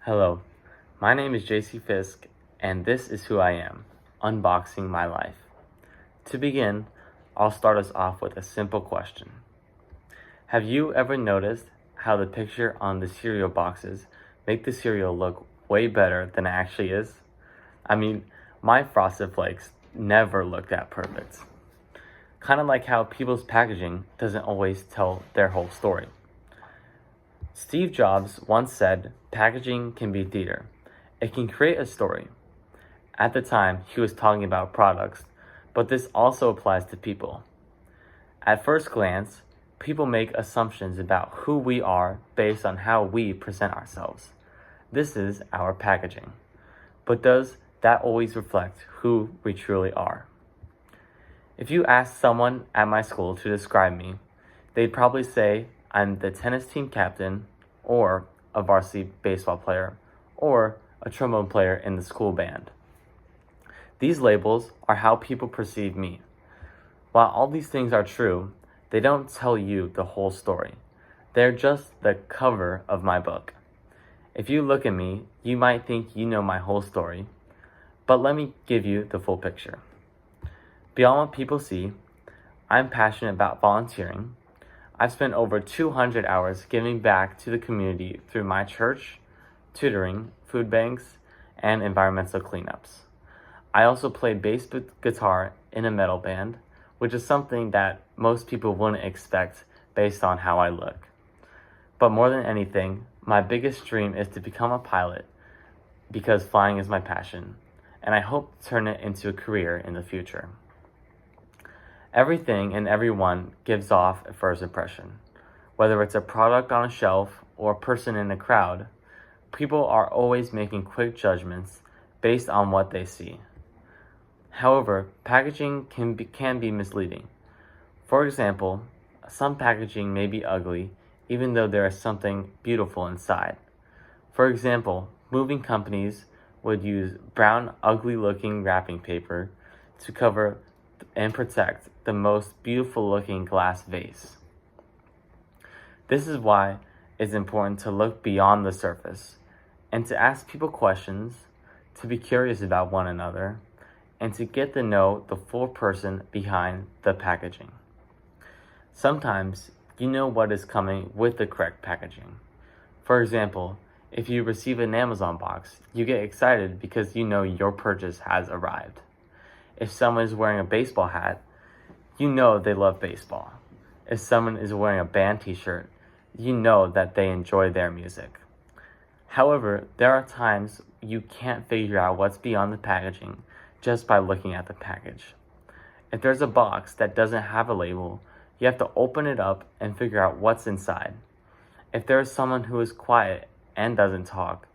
Hello, my name is JC Fisk, and this is who I am, unboxing my life. To begin, I'll start us off with a simple question. Have you ever noticed how the picture on the cereal boxes make the cereal look way better than it actually is? I mean, my Frosted Flakes never look that perfect. Kind of like how people's packaging doesn't always tell their whole story. Steve Jobs once said, packaging can be theater. It can create a story. At the time, he was talking about products, but this also applies to people. At first glance, people make assumptions about who we are based on how we present ourselves. This is our packaging. But does that always reflect who we truly are? If you ask someone at my school to describe me, they'd probably say I'm the tennis team captain, or a varsity baseball player, or a trombone player in the school band. These labels are how people perceive me. While all these things are true, they don't tell you the whole story. They're just the cover of my book. If you look at me, you might think you know my whole story, but let me give you the full picture. Beyond what people see, I'm passionate about volunteering. I've spent over 200 hours giving back to the community through my church, tutoring, food banks, and environmental cleanups. I also play bass guitar in a metal band, which is something that most people wouldn't expect based on how I look. But more than anything, my biggest dream is to become a pilot because flying is my passion, and I hope to turn it into a career in the future. Everything and everyone gives off a first impression. Whether it's a product on a shelf or a person in a crowd, people are always making quick judgments based on what they see. However, packaging can be misleading. For example, some packaging may be ugly even though there is something beautiful inside. For example, moving companies would use brown, ugly-looking wrapping paper to cover and protect the most beautiful-looking glass vase. This is why it's important to look beyond the surface and to ask people questions, to be curious about one another, and to get to know the full person behind the packaging. Sometimes you know what is coming with the correct packaging. For example, if you receive an Amazon box, you get excited because you know your purchase has arrived. If someone is wearing a baseball hat, you know they love baseball. If someone is wearing a band t-shirt, you know that they enjoy their music. However, there are times you can't figure out what's beyond the packaging just by looking at the package. If there's a box that doesn't have a label, you have to open it up and figure out what's inside. If there is someone who is quiet and doesn't talk,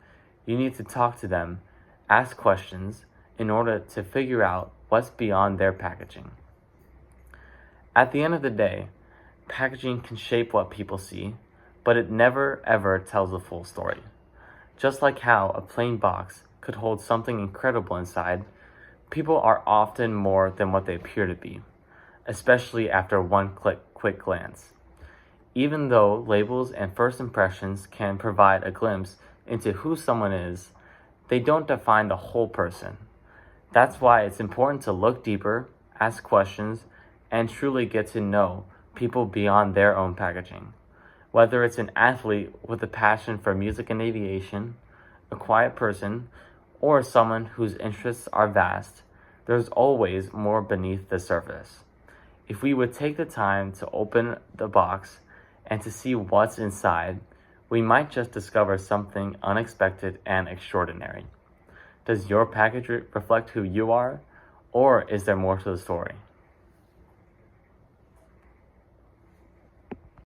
you need to talk to them, ask questions in order to figure out what's beyond their packaging. At the end of the day, packaging can shape what people see, but it never ever tells the full story. Just like how a plain box could hold something incredible inside, people are often more than what they appear to be, especially after one quick glance. Even though labels and first impressions can provide a glimpse into who someone is, they don't define the whole person. That's why it's important to look deeper, ask questions, and truly get to know people beyond their own packaging. Whether it's an athlete with a passion for music and aviation, a quiet person, or someone whose interests are vast, there's always more beneath the surface. If we would take the time to open the box and to see what's inside, we might just discover something unexpected and extraordinary. Does your package reflect who you are, or is there more to the story?